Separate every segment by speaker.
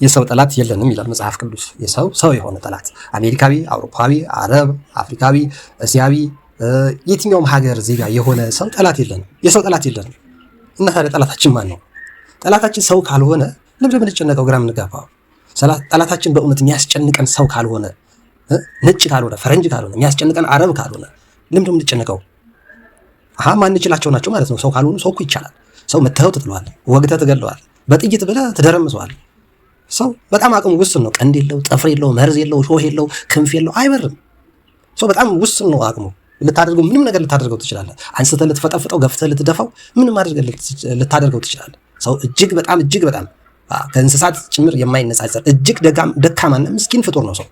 Speaker 1: የሰው ጠላት የለንም ይላል መጽሐፍ ቅዱስ። ሰው የሆነ ጠላት አሜሪካዊ፣ አውሮፓዊ፣ አረብ፣ አፍሪካዊ፣ እስያዊ የትኛውም ሀገር ዜጋ የሆነ ሰው ጠላት የለንም። የሰው ጠላት የለንም። እና ታዲያ ጠላታችን ማን ነው? ጠላታችን ሰው ካልሆነ ለምን የምንጨነቀው? ግራ የምንጋባው ጠላታችን በእውነት የሚያስጨንቀን ሰው ካልሆነ፣ ነጭ ካልሆነ፣ ፈረንጅ ካልሆነ፣ የሚያስጨንቀን አረብ ካልሆነ ለምን የምንጨነቀው? ማንችላቸው ናቸው ማለት ነው። ሰው ካልሆኑ ሰው እኮ ይቻላል። ሰው መተኸው ትጥለዋል፣ ወግተህ ትገለዋል፣ በጥይት ብለህ ትደረምሰዋል። ሰው በጣም አቅሙ ውስን ነው። ቀንድ የለው፣ ጠፍር የለው፣ መርዝ የለው፣ ሾህ የለው፣ ክንፍ የለው፣ አይበርም። ሰው በጣም ውስን ነው አቅሙ። ልታደርገው ምንም ነገር ልታደርገው ትችላለህ። አንስተህ ልትፈጠፍጠው፣ ገፍተህ ልትደፋው፣ ምንም አድርገህ ልታደርገው ትችላለህ። ሰው እጅግ በጣም ከእንስሳት ጭምር የማይነጻጸር እጅግ ደካማና ምስኪን ፍጡር ነው ሰው።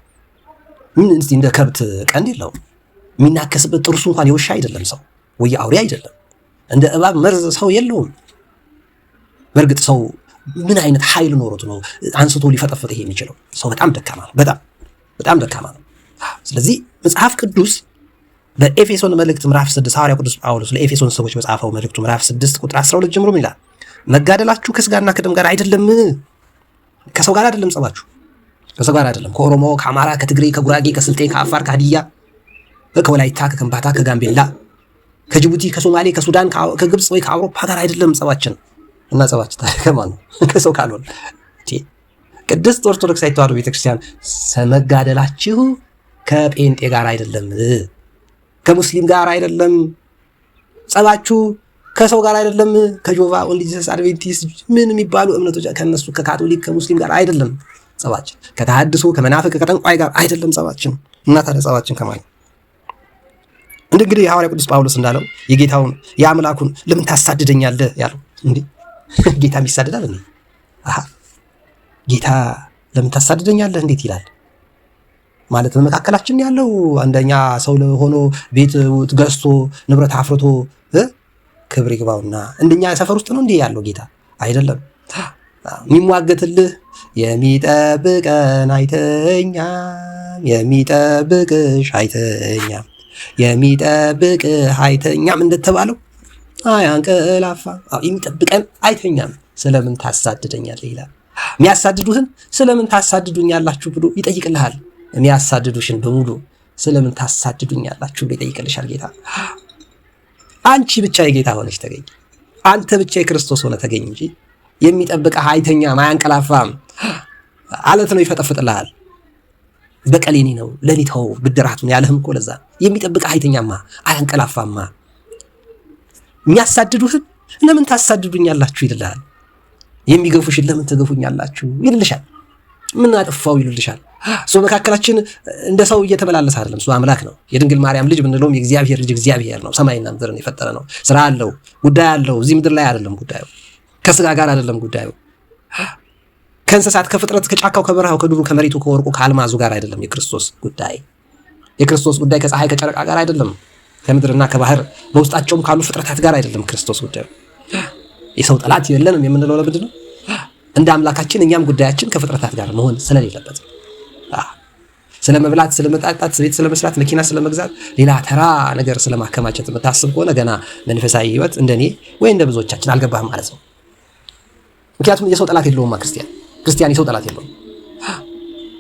Speaker 1: ምን እንደ ከብት ቀንድ የለው፣ የሚናከስበት ጥርሱ እንኳን የውሻ አይደለም ሰው፣ ወይ አውሬ አይደለም። እንደ እባብ መርዝ ሰው የለውም። በእርግጥ ሰው ምን አይነት ኃይል ኖሮት ነው አንስቶ ሊፈጠፍጥ ይሄ የሚችለው? ሰው በጣም ደካማ ነው። በጣም ደካማ ነው። ስለዚህ መጽሐፍ ቅዱስ በኤፌሶን መልእክት ምዕራፍ 6 ሐዋርያው ቅዱስ ጳውሎስ ለኤፌሶን ሰዎች በጻፈው መልእክቱ ምዕራፍ 6 ቁጥር 12 ጀምሮ ምን ይላል? መጋደላችሁ ከስጋና ከደም ጋር አይደለም። ከሰው ጋር አይደለም ጸባችሁ። ከሰው ጋር አይደለም። ከኦሮሞ፣ ከአማራ፣ ከትግሬ፣ ከጉራጌ፣ ከስልጤ፣ ከአፋር፣ ከሀዲያ፣ ከወላይታ፣ ከከምባታ፣ ከጋምቤላ፣ ከጅቡቲ፣ ከሶማሌ፣ ከሱዳን፣ ከግብፅ ወይ ከአውሮፓ ጋር አይደለም ጸባችን። እና ጸባችን ታዲያ ከማን ነው? ከሰው ካልሆነ ቅድስት ኦርቶዶክሳዊት ተዋሕዶ ቤተክርስቲያን መጋደላችሁ ከጴንጤ ጋር አይደለም፣ ከሙስሊም ጋር አይደለም። ጸባችሁ ከሰው ጋር አይደለም። ከጆቫ ኦንሊጂሰስ አድቬንቲስት ምን የሚባሉ እምነቶች ከነሱ ከካቶሊክ ከሙስሊም ጋር አይደለም ጸባችን። ከተሐድሶ ከመናፍቅ ከጠንቋይ ጋር አይደለም ጸባችን። እና ታዲያ ጸባችን ከማን? እንግዲህ የሐዋርያ ቅዱስ ጳውሎስ እንዳለው የጌታውን የአምላኩን ለምን ታሳድደኛለህ ያለው እንዴ? ጌታ ይሳደዳል እንዴ? ጌታ ለምን ታሳድደኛለህ እንዴት ይላል? ማለት በመካከላችን ያለው አንደኛ ሰው ሆኖ ቤት ገዝቶ ንብረት አፍርቶ ክብር ይግባውና እንደኛ ሰፈር ውስጥ ነው እንዴ ያለው ጌታ? አይደለም። የሚሟገትልህ የሚጠብቀን አይተኛም፣ የሚጠብቅሽ አይተኛም፣ የሚጠብቅህ አይተኛም እንደተባለው አያንቀላፋ። የሚጠብቀን አይተኛም። ስለምን ታሳድደኛለህ ይላል። የሚያሳድዱህን ስለምን ታሳድዱኛላችሁ ብሎ ይጠይቅልሃል። የሚያሳድዱሽን በሙሉ ስለምን ታሳድዱኛላችሁ ብሎ ይጠይቅልሻል ጌታ። አንቺ ብቻ የጌታ ሆነሽ ተገኝ፣ አንተ ብቻ የክርስቶስ ሆነ ተገኝ እንጂ የሚጠብቅህ አይተኛም፣ አያንቀላፋም። አለት ነው ይፈጠፍጥልሃል። በቀል የኔ ነው ለኔ ተው ብድራቱን ያለህም እኮ ለዛ። የሚጠብቅህ አይተኛማ፣ አያንቀላፋማ። የሚያሳድዱህን ለምን ታሳድዱኛላችሁ ይልልሃል። የሚገፉሽን ለምን ትገፉኛላችሁ ይልልሻል። ምን አጠፋው ይልልሻል። እሱ መካከላችን እንደ ሰው እየተመላለሰ አይደለም። እሱ አምላክ ነው። የድንግል ማርያም ልጅ ብንለውም የእግዚአብሔር ልጅ እግዚአብሔር ነው። ሰማይና ምድርን የፈጠረ ነው። ስራ አለው፣ ጉዳይ አለው። እዚህ ምድር ላይ አይደለም ጉዳዩ። ከስጋ ጋር አይደለም ጉዳዩ። ከእንስሳት፣ ከፍጥረት፣ ከጫካው፣ ከበረሃው፣ ከዱሩ፣ ከመሬቱ፣ ከወርቁ፣ ከአልማዙ ጋር አይደለም የክርስቶስ ጉዳይ። የክርስቶስ ጉዳይ ከፀሐይ ከጨረቃ ጋር አይደለም። ከምድርና ከባህር በውስጣቸውም ካሉ ፍጥረታት ጋር አይደለም ክርስቶስ ጉዳዩ። የሰው ጠላት የለንም የምንለው ለምንድን ነው? እንደ አምላካችን እኛም ጉዳያችን ከፍጥረታት ጋር መሆን ስለሌለበት። ስለ መብላት፣ ስለ መጣጣት፣ ቤት ስለ መስራት፣ መኪና ስለ መግዛት፣ ሌላ ተራ ነገር ስለ ማከማቸት የምታስብ ከሆነ ገና መንፈሳዊ ሕይወት እንደኔ ወይ እንደ ብዙዎቻችን አልገባህም ማለት ነው። ምክንያቱም የሰው ጠላት የለውማ ክርስቲያን የሰው ጠላት የለውም።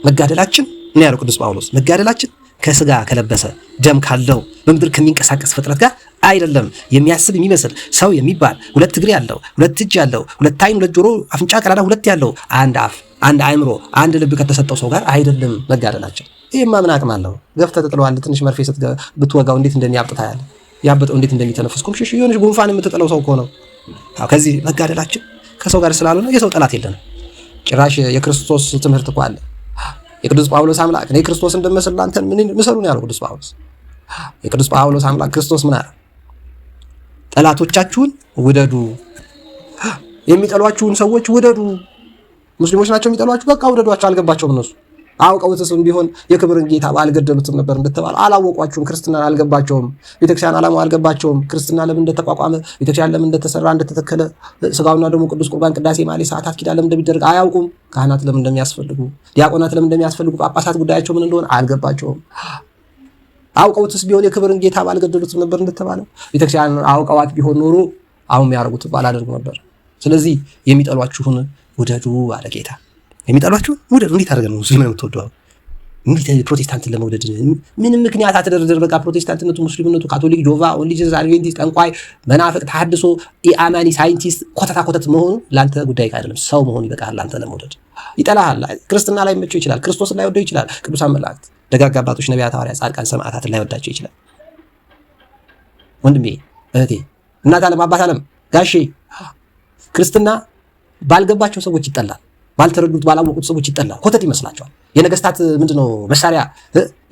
Speaker 1: መጋደላችን ምን ያለው ቅዱስ ጳውሎስ? መጋደላችን ከስጋ ከለበሰ ደም ካለው በምድር ከሚንቀሳቀስ ፍጥረት ጋር አይደለም። የሚያስብ የሚመስል ሰው የሚባል ሁለት እግር ያለው፣ ሁለት እጅ ያለው፣ ሁለት ዓይን፣ ሁለት ጆሮ፣ አፍንጫ፣ ቀዳዳ ሁለት ያለው፣ አንድ አፍ፣ አንድ አእምሮ፣ አንድ ልብ ከተሰጠው ሰው ጋር አይደለም መጋደላቸው። ይሄማ ምን አቅም አለው? ገፍተህ ትጥለዋለህ። ትንሽ መርፌ ብትወጋው እንዴት እንደሚያብጥ ታያለህ። ያበጠው እንዴት እንደሚተነፍስ ኮምሽሽ የሆነች ጉንፋን የምትጥለው ሰው እኮ ነው። ከዚህ መጋደላችን ከሰው ጋር ስላልሆነ የሰው ጠላት የለንም። ጭራሽ የክርስቶስ ትምህርት እኮ አለ። የቅዱስ ጳውሎስ አምላክ እኔ ክርስቶስ እንደምመስል አንተን ምን ምሰሉ ነው ያለው ቅዱስ ጳውሎስ። የቅዱስ ጳውሎስ አምላክ ክርስቶስ ምን አለ? ጠላቶቻችሁን ውደዱ፣ የሚጠሏችሁን ሰዎች ውደዱ። ሙስሊሞች ናቸው የሚጠሏችሁ፣ በቃ ውደዷቸው። አልገባቸውም እነሱ አውቀውትስም ቢሆን የክብርን ጌታ ባልገደሉትም ነበር እንደተባለ አላወቋችሁም። ክርስትናን አልገባቸውም። ቤተክርስቲያን ዓላማው አልገባቸውም። ክርስትና ለምን እንደተቋቋመ፣ ቤተክርስቲያን ለምን እንደተሰራ እንደተተከለ፣ ስጋውና ደግሞ ቅዱስ ቁርባን፣ ቅዳሴ፣ ማኅሌት፣ ሰዓታት፣ ኪዳን ለምን እንደሚደረግ አያውቁም። ካህናት ለምን እንደሚያስፈልጉ፣ ዲያቆናት ለምን እንደሚያስፈልጉ፣ ጳጳሳት ጉዳያቸው ምን እንደሆነ አልገባቸውም። አውቀውትስ ቢሆን የክብርን ጌታ ባልገደሉትም ነበር እንደተባለ ቤተክርስቲያን አውቀዋት ቢሆን ኖሮ አሁን የሚያደርጉት ባላደርጉ ነበር። ስለዚህ የሚጠሏችሁን ውደዱ አለ ጌታ። የሚጠሏችሁን ውደዱ። እንዴት አድርገን ነው ሙስሊምን የምትወደው? እንዴት ፕሮቴስታንትን ለመውደድ ምንም ምክንያት አትደርድር። በቃ ፕሮቴስታንትነቱ፣ ሙስሊምነቱ፣ ካቶሊክ፣ ጆቫ፣ ኦንሊጅስ፣ አድቬንቲስት፣ ጠንቋይ፣ መናፍቅ፣ ተሐድሶ፣ ኢአማኒ፣ ሳይንቲስት፣ ኮተታ ኮተት መሆኑ ለአንተ ጉዳይ አይደለም። ሰው መሆኑ ይበቃል ለአንተ ለመውደድ። ይጠላሃል። ክርስትና ላይ መቸው ይችላል። ክርስቶስን ላይ ወደው ይችላል። ቅዱሳን መላእክት፣ ደጋግ አባቶች፣ ነቢያት፣ ሐዋርያት፣ ጻድቃን፣ ሰማዕታትን ላይ ወዳቸው ይችላል። ወንድሜ፣ እህቴ፣ እናት ዓለም፣ አባት ዓለም፣ ጋሼ ክርስትና ባልገባቸው ሰዎች ይጠላል። ባልተረዱት ባላወቁት ሰዎች ይጠላል። ኮተት ይመስላቸዋል። የነገስታት ምንድነው መሳሪያ፣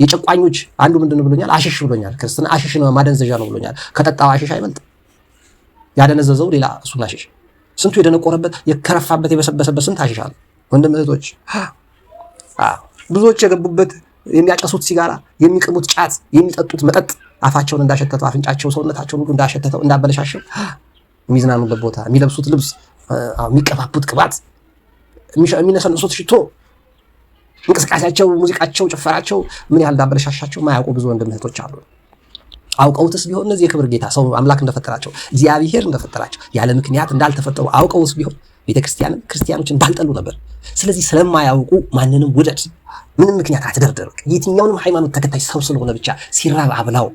Speaker 1: የጨቋኞች አንዱ ምንድነው ብሎኛል? አሽሽ ብሎኛል። ክርስትና አሽሽ ነው፣ ማደንዘዣ ነው ብሎኛል። ከጠጣው አሽሽ አይበልጥ። ያደነዘዘው ሌላ እሱን አሽሽ። ስንቱ የደነቆረበት የከረፋበት የበሰበሰበት ስንት አሽሽ አለ። ወንድም እህቶች፣ ብዙዎች የገቡበት የሚያጨሱት ሲጋራ፣ የሚቅሙት ጫት፣ የሚጠጡት መጠጥ አፋቸውን እንዳሸተተው አፍንጫቸው ሰውነታቸውን ሁሉ እንዳሸተተው እንዳበለሻሸው፣ የሚዝናኑበት ቦታ፣ የሚለብሱት ልብስ፣ የሚቀባቡት ቅባት፣ የሚነሰንሱት ሽቶ፣ እንቅስቃሴያቸው፣ ሙዚቃቸው፣ ጭፈራቸው ምን ያህል እንዳበለሻሻቸው ማያውቁ ብዙ ወንድም እህቶች አሉ። አውቀውትስ ቢሆን እነዚህ የክብር ጌታ ሰው አምላክ እንደፈጠራቸው እግዚአብሔር እንደፈጠራቸው ያለ ምክንያት እንዳልተፈጠሩ አውቀውስ ቢሆን ቤተክርስቲያንን ክርስቲያኖችን ባልጠሉ ነበር። ስለዚህ ስለማያውቁ ማንንም ውደድ፣ ምንም ምክንያት አትደርደር። የትኛውንም ሃይማኖት ተከታይ ሰው ስለሆነ ብቻ ሲራብ አብላው፣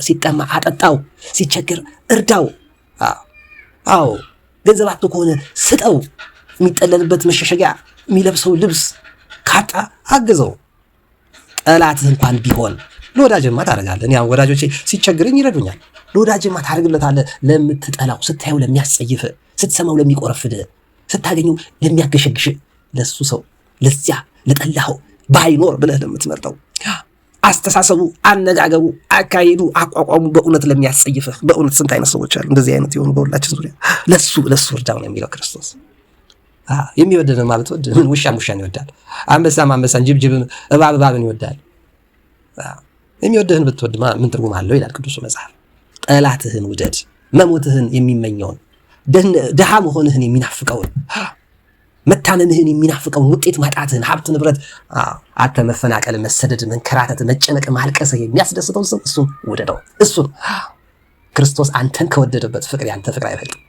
Speaker 1: ሲጠማ አጠጣው፣ ሲቸግር እርዳው። አዎ ገንዘብ አጥቶ ከሆነ ስጠው። የሚጠለልበት መሸሸጊያ፣ የሚለብሰው ልብስ ካጣ አግዘው። ጠላትህ እንኳን ቢሆን ለወዳጅማ ታደርጋለህ። ያው ወዳጆቼ ሲቸግረኝ ይረዱኛል። ለወዳጅማ ታደርግለታለህ። ለምትጠላው፣ ስታየው ለሚያስጸይፍ፣ ስትሰማው ለሚቆረፍድ፣ ስታገኘው ለሚያገሸግሽ፣ ለሱ ሰው ለዚያ ለጠላኸው ባይኖር ብለህ ለምትመርጠው፣ አስተሳሰቡ፣ አነጋገሩ፣ አካሄዱ፣ አቋቋሙ በእውነት ለሚያስጸይፍህ፣ በእውነት ስንት አይነት ሰዎች አሉ እንደዚህ አይነት የሆኑ በሁላችን ዙሪያ። ለሱ እርዳው ነው የሚለው ክርስቶስ። የሚወደድ ማለት ወድ ምን ውሻን ይወዳል፣ አንበሳም አንበሳን፣ ጅብጅብን፣ እባብን ይወዳል። የሚወደህን ብትወድ ምን ትርጉም አለው ይላል ቅዱሱ መጽሐፍ። ጠላትህን ውደድ፣ መሞትህን የሚመኘውን፣ ድሃ መሆንህን የሚናፍቀውን፣ መታመምህን የሚናፍቀውን፣ ውጤት ማጣትህን፣ ሀብት ንብረት አተ መፈናቀል፣ መሰደድ፣ መንከራተት፣ መጨነቅ፣ ማልቀስህ የሚያስደስተውን ሰው እሱን ውደደው። እሱን ክርስቶስ አንተን ከወደደበት ፍቅር ያንተ ፍቅር አይበልጥም።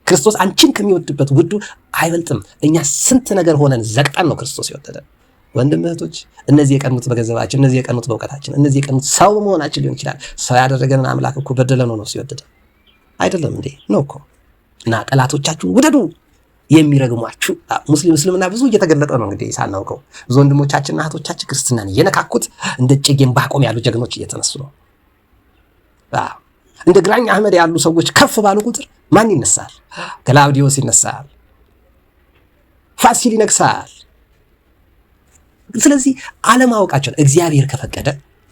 Speaker 1: ክርስቶስ አንቺን ከሚወድበት ውዱ አይበልጥም። እኛ ስንት ነገር ሆነን ዘቅጠን ነው ክርስቶስ የወደደን። ወንድም እህቶች፣ እነዚህ የቀኑት በገንዘባችን፣ እነዚህ የቀኑት በእውቀታችን፣ እነዚህ የቀኑት ሰው መሆናችን ሊሆን ይችላል። ሰው ያደረገንን አምላክ እኮ በደለ ነው ሲወደደ አይደለም እንዴ? ነው እኮ። እና ጠላቶቻችሁን ውደዱ የሚረግሟችሁ። እስልምና ብዙ እየተገለጠ ነው እንግዲህ ሳናውቀው። ብዙ ወንድሞቻችንና እህቶቻችን ክርስትናን እየነካኩት እንደ እጨጌ ዕንባቆም ያሉ ጀግኖች እየተነሱ ነው። እንደ ግራኝ አህመድ ያሉ ሰዎች ከፍ ባሉ ቁጥር ማን ይነሳል? ገላውዲዮስ ይነሳል፣ ፋሲል ይነግሳል። ስለዚህ አለማወቃቸው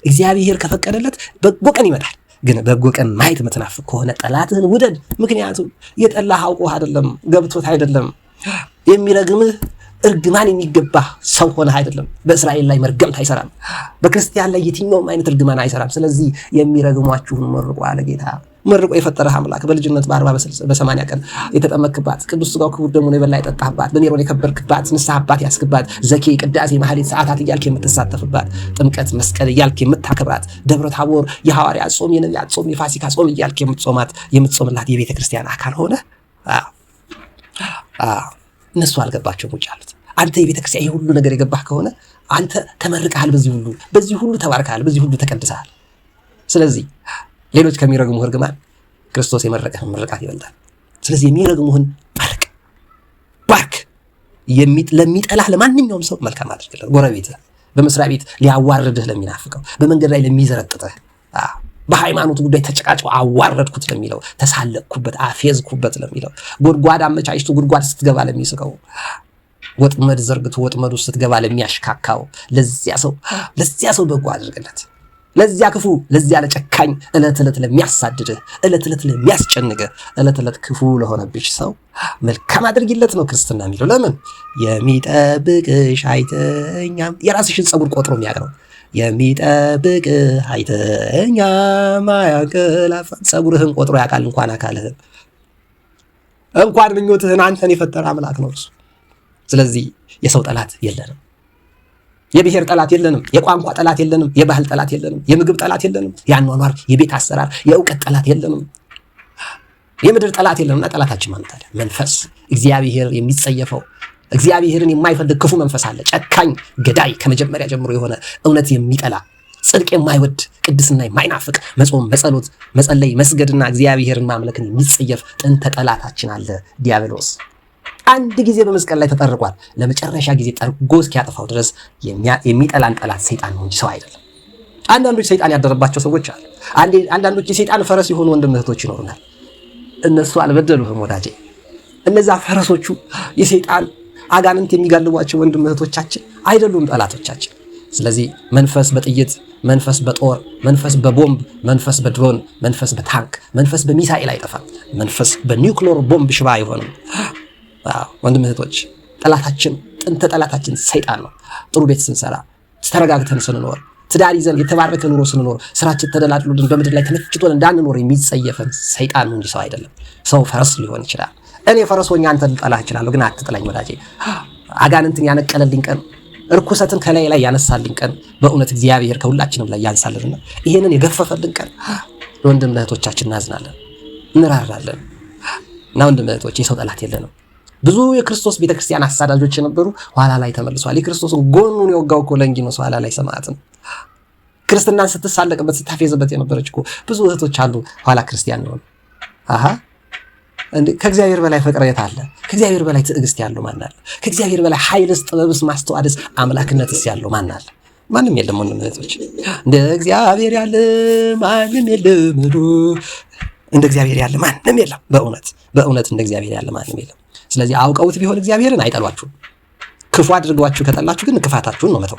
Speaker 1: እግዚአብሔር ከፈቀደለት በጎ ቀን ይመጣል። ግን በጎ ቀን ማየት የምትናፍቅ ከሆነ ጠላትህን ውደድ። ምክንያቱም የጠላህ አውቆህ አይደለም፣ ገብቶት አይደለም። የሚረግምህ እርግማን የሚገባ ሰው ሆነህ አይደለም። በእስራኤል ላይ መርገምት አይሰራም፣ በክርስቲያን ላይ የትኛውም አይነት እርግማን አይሰራም። ስለዚህ የሚረግሟችሁን መርቁ አለ ጌታ። መርቆ የፈጠረህ አምላክ በልጅነት በ40 በ80 ቀን የተጠመክባት፣ ቅዱስ ሥጋው ክቡር ደሙን የበላ የጠጣህባት፣ በሜሮን የከበርክባት፣ ንስሐ አባት ያስክባት፣ ዘኬ ቅዳሴ ማህሌት ሰዓታት እያልክ የምትሳተፍባት፣ ጥምቀት መስቀል እያልክ የምታከብራት፣ ደብረ ታቦር የሐዋርያት ጾም፣ የነቢያት ጾም፣ የፋሲካ ጾም እያልክ የምትጾምላት የቤተ ክርስቲያን አካል ሆነ። እነሱ አልገባቸውም ውጭ አሉት። አንተ የቤተ ክርስቲያን ይህ ሁሉ ነገር የገባህ ከሆነ አንተ ተመርቀሃል፣ በዚህ ሁሉ ተባርከሃል፣ በዚህ ሁሉ ተቀድሰሃል። ስለዚህ ሌሎች ከሚረግሙህ እርግማን ክርስቶስ የመረቀህ ምርቃት ይበልጣል። ስለዚህ የሚረግሙህን ባርክ። ለሚጠላህ ለማንኛውም ሰው መልካም አድርግለት። ጎረቤትህ፣ በመስሪያ ቤት ሊያዋርድህ ለሚናፍቀው፣ በመንገድ ላይ ለሚዘረጥጥህ፣ በሃይማኖት ጉዳይ ተጨቃጭቆ አዋረድኩት ለሚለው፣ ተሳለቅኩበት፣ አፌዝኩበት ለሚለው፣ ጎድጓድ አመቻችቶ ጉድጓድ ስትገባ ለሚስቀው፣ ወጥመድ ዘርግቶ ወጥመዱ ስትገባ ለሚያሽካካው፣ ለዚያ ሰው በጎ አድርግለት። ለዚያ ክፉ፣ ለዚያ ለጨካኝ፣ ዕለት ዕለት ለሚያሳድድህ፣ ዕለት ዕለት ለሚያስጨንቅህ፣ ዕለት ዕለት ክፉ ለሆነብሽ ሰው መልካም አድርጊለት ነው ክርስትና የሚለው። ለምን? የሚጠብቅሽ አይተኛም። የራስሽን ጸጉር ቆጥሮ የሚያውቅ ነው። የሚጠብቅህ አይተኛም አያንቀላፋም። ጸጉርህን ቆጥሮ ያውቃል፣ እንኳን አካልህን፣ እንኳን ምኞትህን። አንተን የፈጠረ አምላክ ነው እርሱ። ስለዚህ የሰው ጠላት የለንም፣ የብሔር ጠላት የለንም፣ የቋንቋ ጠላት የለንም፣ የባህል ጠላት የለንም፣ የምግብ ጠላት የለንም፣ የአኗኗር የቤት አሰራር የእውቀት ጠላት የለንም፣ የምድር ጠላት የለንም። እና ጠላታችን ማለት ታዲያ መንፈስ፣ እግዚአብሔር የሚጸየፈው እግዚአብሔርን የማይፈልግ ክፉ መንፈስ አለ። ጨካኝ ገዳይ፣ ከመጀመሪያ ጀምሮ የሆነ እውነት የሚጠላ ጽድቅ የማይወድ ቅድስና የማይናፍቅ መጾም፣ መጸሎት፣ መጸለይ፣ መስገድና እግዚአብሔርን ማምለክን የሚጸየፍ ጥንተ ጠላታችን አለ ዲያብሎስ። አንድ ጊዜ በመስቀል ላይ ተጠርቋል። ለመጨረሻ ጊዜ ጠርጎ እስኪያጠፋው ድረስ የሚጠላን ጠላት ሰይጣን ነው እንጂ ሰው አይደለም። አንዳንዶች ሰይጣን ያደረባቸው ሰዎች አሉ። አንዳንዶች የሰይጣን ፈረስ የሆኑ ወንድም እህቶች ይኖሩናል። እነሱ አልበደሉህም ወዳጄ። እነዛ ፈረሶቹ የሰይጣን አጋንንት የሚጋልቧቸው ወንድም እህቶቻችን አይደሉም ጠላቶቻችን። ስለዚህ መንፈስ በጥይት፣ መንፈስ በጦር፣ መንፈስ በቦምብ፣ መንፈስ በድሮን፣ መንፈስ በታንክ፣ መንፈስ በሚሳኤል አይጠፋም። መንፈስ በኒውክሌር ቦምብ ሽባ አይሆንም። ወንድም እህቶች፣ ጠላታችን ጥንተ ጠላታችን ሰይጣን ነው። ጥሩ ቤት ስንሰራ፣ ተረጋግተን ስንኖር፣ ትዳር ይዘን የተባረከ ኑሮ ስንኖር፣ ስራችን ተደላድሎልን በምድር ላይ ተመችቶን እንዳንኖር የሚጸየፈን ሰይጣን ነው እንጂ ሰው አይደለም። ሰው ፈረስ ሊሆን ይችላል። እኔ ፈረስ ሆኜ አንተን ልጠላህ እችላለሁ፣ ግን አትጥላኝ ወዳጄ። አጋንንትን ያነቀለልኝ ቀን፣ እርኩሰትን ከላይ ላይ ያነሳልኝ ቀን በእውነት እግዚአብሔር ከሁላችንም ላይ ያንሳልንና ይሄንን የገፈፈልን ቀን ለወንድም እህቶቻችን እናዝናለን፣ እንራራለን። እና ወንድም እህቶች የሰው ጠላት የለንም። ብዙ የክርስቶስ ቤተክርስቲያን አሳዳጆች የነበሩ ኋላ ላይ ተመልሷል። የክርስቶስን ጎኑን የወጋው እኮ ለንጊኖስ ኋላ ላይ ሰማዕትን ክርስትናን ስትሳለቅበት ስታፌዝበት የነበረች እኮ ብዙ እህቶች አሉ ኋላ ክርስቲያን ነው። ከእግዚአብሔር በላይ ፍቅር የት አለ? ከእግዚአብሔር በላይ ትዕግስት ያለው ማን አለ? ከእግዚአብሔር በላይ ኃይልስ፣ ጥበብስ፣ ማስተዋልስ፣ አምላክነትስ ያለው ማን አለ? ማንም የለም። ወንድም እህቶች እንደ እግዚአብሔር ያለ ማንም የለም። እንደ እግዚአብሔር ያለ ማንም የለም። በእውነት እንደ እግዚአብሔር ያለ ማንም የለም። ስለዚህ አውቀውት ቢሆን እግዚአብሔርን አይጠሏችሁም። ክፉ አድርገዋችሁ ከጠላችሁ ግን ክፋታችሁን ነው መተው።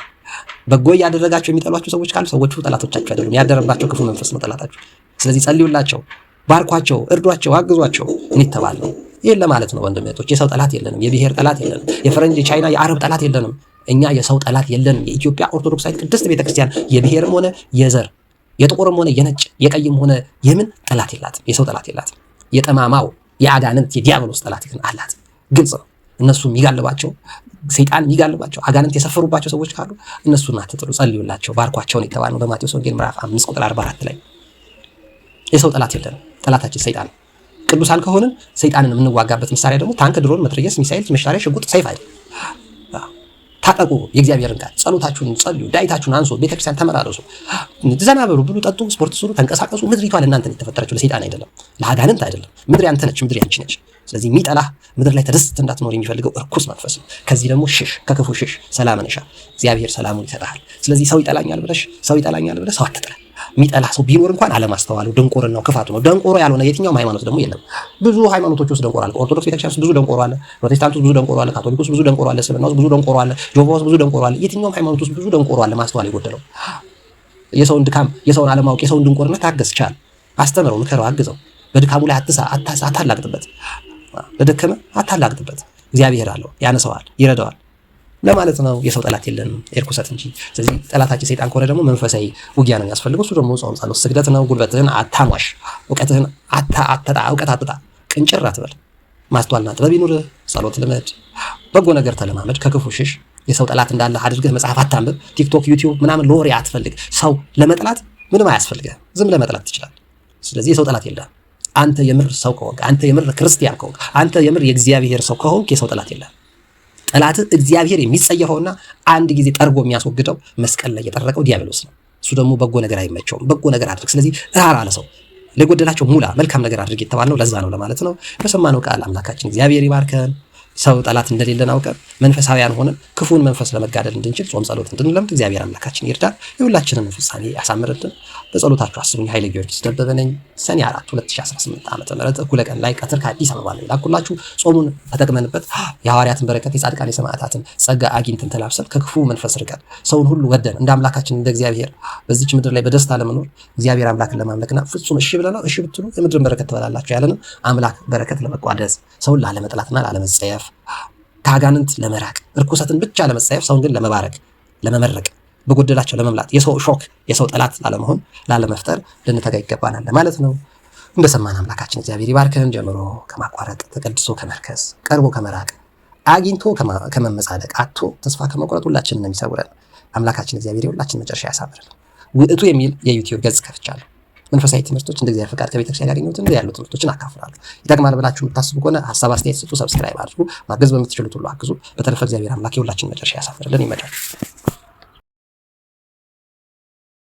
Speaker 1: በጎ እያደረጋችሁ የሚጠሏችሁ ሰዎች ካሉ ሰዎቹ ጠላቶቻችሁ አይደሉም፣ ያደረባቸው ክፉ መንፈስ ነው ጠላታችሁ። ስለዚህ ጸልዩላቸው፣ ባርኳቸው፣ እርዷቸው፣ አግዟቸው እንይተባል ነው። ይሄን ለማለት ነው ወንድም እህቶች። የሰው ጠላት የለንም። የብሔር ጠላት የለንም። የፈረንጅ፣ የቻይና፣ የአረብ ጠላት የለንም። እኛ የሰው ጠላት የለንም። የኢትዮጵያ ኦርቶዶክሳዊት ቅድስት ቤተክርስቲያን የብሔርም ሆነ የዘር፣ የጥቁርም ሆነ የነጭ፣ የቀይም ሆነ የምን ጠላት የላትም። የሰው ጠላት የላትም። የጠማማው የአጋንንት የዲያብሎስ ጠላት ግን አላት። ግልጽ ነው። እነሱ የሚጋልባቸው ሰይጣን የሚጋልባቸው አጋንንት የሰፈሩባቸው ሰዎች ካሉ እነሱን አትጥሉ፣ ጸልዩላቸው፣ ባርኳቸውን የተባለው በማቴዎስ ወንጌል ምዕራፍ 5 ቁጥር 44 ላይ። የሰው ጠላት የለንም። ጠላታችን ሰይጣን ነው። ቅዱሳን ከሆንን ሰይጣንን የምንዋጋበት መሳሪያ ደግሞ ታንክ፣ ድሮን፣ መትረየስ፣ ሚሳኤል፣ መሳሪያ፣ ሽጉጥ፣ ሰይፍ አይደል። ታጠቁ፣ የእግዚአብሔርን ቃል፣ ጸሎታችሁን ጸልዩ፣ ዳይታችሁን አንሱ፣ ቤተክርስቲያን ተመላለሱ፣ ዘና በሉ፣ ብሉ፣ ጠጡ፣ ስፖርት ስሩ፣ ተንቀሳቀሱ። ምድሪቷ ለእናንተ የተፈጠረችው ለሰይጣን አይደለም፣ ለአጋንንት አይደለም። ምድር ያንተ ነች፣ ምድር ያንቺ ነች። ስለዚህ የሚጠላህ ምድር ላይ ተደስተ እንዳትኖር የሚፈልገው እርኩስ መንፈስ ነው። ከዚህ ደግሞ ሽሽ፣ ከክፉ ሽሽ፣ ሰላምን እሻ፣ እግዚአብሔር ሰላሙን ይሰጣል። ስለዚህ ሰው ይጠላኛል ብለህ ሰው አትጥላ። የሚጠላ ሰው ቢኖር እንኳን አለማስተዋሉ፣ ድንቁርናው፣ ክፋቱ ነው። ደንቆሮ ያልሆነ የትኛውም ሃይማኖት ደግሞ የለም። ብዙ ሃይማኖቶች ውስጥ ደንቆሮ አለ። ኦርቶዶክስ ቤተክርስቲያን ውስጥ ብዙ ደንቆሮ አለ። ፕሮቴስታንት ውስጥ ብዙ ደንቆሮ አለ። ካቶሊክ ውስጥ ብዙ ደንቆሮ አለ። እስልምና ውስጥ ብዙ ደንቆሮ አለ። ጆሆ ውስጥ ብዙ ደንቆሮ አለ። የትኛውም ሃይማኖት ውስጥ ብዙ ደንቆሮ አለ። ማስተዋል የጎደለው የሰውን ድካም፣ የሰውን አለማወቅ፣ የሰውን ድንቁርና ታገስ፣ ቻል፣ አስተምረው፣ ምከረው፣ አግዘው። በድካሙ ላይ አታላግጥበት። ለደከመ አታላግጥበት። እግዚአብሔር አለው፣ ያነሰዋል፣ ይረዳዋል ለማለት ነው። የሰው ጠላት የለንም እርኩሰት እንጂ። ስለዚህ ጠላታችን ሰይጣን ከሆነ ደግሞ መንፈሳዊ ውጊያ ነው የሚያስፈልገው። እሱ ደግሞ ጾም፣ ጸሎት፣ ስግደት ነው። ጉልበትህን አታሟሽ፣ እውቀትህን እውቀት አትጣ፣ ቅንጭር አትበል። ማስተዋልና ጥበብ ይኑርህ። ጸሎት ልመድ፣ በጎ ነገር ተለማመድ፣ ከክፉ ሽሽ። የሰው ጠላት እንዳለ አድርገህ መጽሐፍ አታንብብ። ቲክቶክ፣ ዩቲዩብ ምናምን ለወሬ አትፈልግ። ሰው ለመጥላት ምንም አያስፈልግህ፣ ዝም ለመጥላት ትችላለህ። ስለዚህ የሰው ጠላት የለህም። አንተ የምር ሰው ከሆንክ፣ አንተ የምር ክርስቲያን ከሆንክ፣ አንተ የምር የእግዚአብሔር ሰው ከሆንክ የሰው ጠላት የለህም። ጠላት እግዚአብሔር የሚጸየፈውና አንድ ጊዜ ጠርጎ የሚያስወግደው መስቀል ላይ የጠረቀው ዲያብሎስ ነው። እሱ ደግሞ በጎ ነገር አይመቸውም። በጎ ነገር አድርግ። ስለዚህ ራራ ለሰው ለጎደላቸው ሙላ፣ መልካም ነገር አድርግ የተባልነው ለዛ ነው ለማለት ነው። በሰማነው ቃል አምላካችን እግዚአብሔር ይባርከን። ሰው ጠላት እንደሌለን አውቀን መንፈሳዊያን ሆነን ክፉን መንፈስ ለመጋደል እንድንችል ጾም ጸሎት እንድንለምድ እግዚአብሔር አምላካችን ይርዳል። የሁላችንን ፍጻሜ ያሳምርልን። በጸሎታችሁ አስቡኝ። ኃይለ ጊዮርጊስ ደበበ ነኝ። ሰኔ 4 2018 ዓ.ም እኩለ ቀን ላይ ቀትር ከአዲስ አበባ ላይ ላኩላችሁ። ጾሙን ተጠቅመንበት የሐዋርያትን በረከት የጻድቃን የሰማዕታትን ጸጋ አግኝተን ተላብሰን ከክፉ መንፈስ ርቀን ሰውን ሁሉ ወደን እንደ አምላካችን እንደ እግዚአብሔር በዚች ምድር ላይ በደስታ ለመኖር እግዚአብሔር አምላክን ለማምለክና ፍጹም እሺ ብለናል። እሺ ብትሉ የምድርን በረከት ትበላላችሁ ያለንን አምላክ በረከት ለመቋደስ ሰውን ላለመጥላትና ላለመጸየፍ ከአጋንንት ለመራቅ እርኩሰትን ብቻ ለመጸየፍ ሰውን ግን ለመባረክ ለመመረቅ በጎደላቸው ለመምላት የሰው ሾክ የሰው ጠላት ላለመሆን ላለመፍጠር ልንተጋ ይገባናል ማለት ነው። እንደሰማን አምላካችን እግዚአብሔር ይባርከን። ጀምሮ ከማቋረጥ ተቀድሶ ከመርከስ ቀርቦ ከመራቅ አግኝቶ ከመመጻደቅ አቶ ተስፋ ከመቁረጥ ሁላችንን የሚሰውረን አምላካችን እግዚአብሔር ሁላችን መጨረሻ ያሳምርልን። ውእቱ የሚል የዩቲዩብ ገጽ ከፍቻለሁ። መንፈሳዊ ትምህርቶች እንደ እግዚአብሔር ፈቃድ ከቤተክርስቲያን ያገኘሁትን እንደ ያሉ ትምህርቶችን አካፍላለሁ። ይጠቅማል ብላችሁ የምታስቡ ከሆነ ሀሳብ አስተያየት ስጡ፣ ሰብስክራይብ አድርጉ፣ ማገዝ በምትችሉት ሁሉ አግዙ። በተረፈ እግዚአብሔር አምላክ የሁላችን መጨረሻ ያሳፍርልን፣ ይመዳል።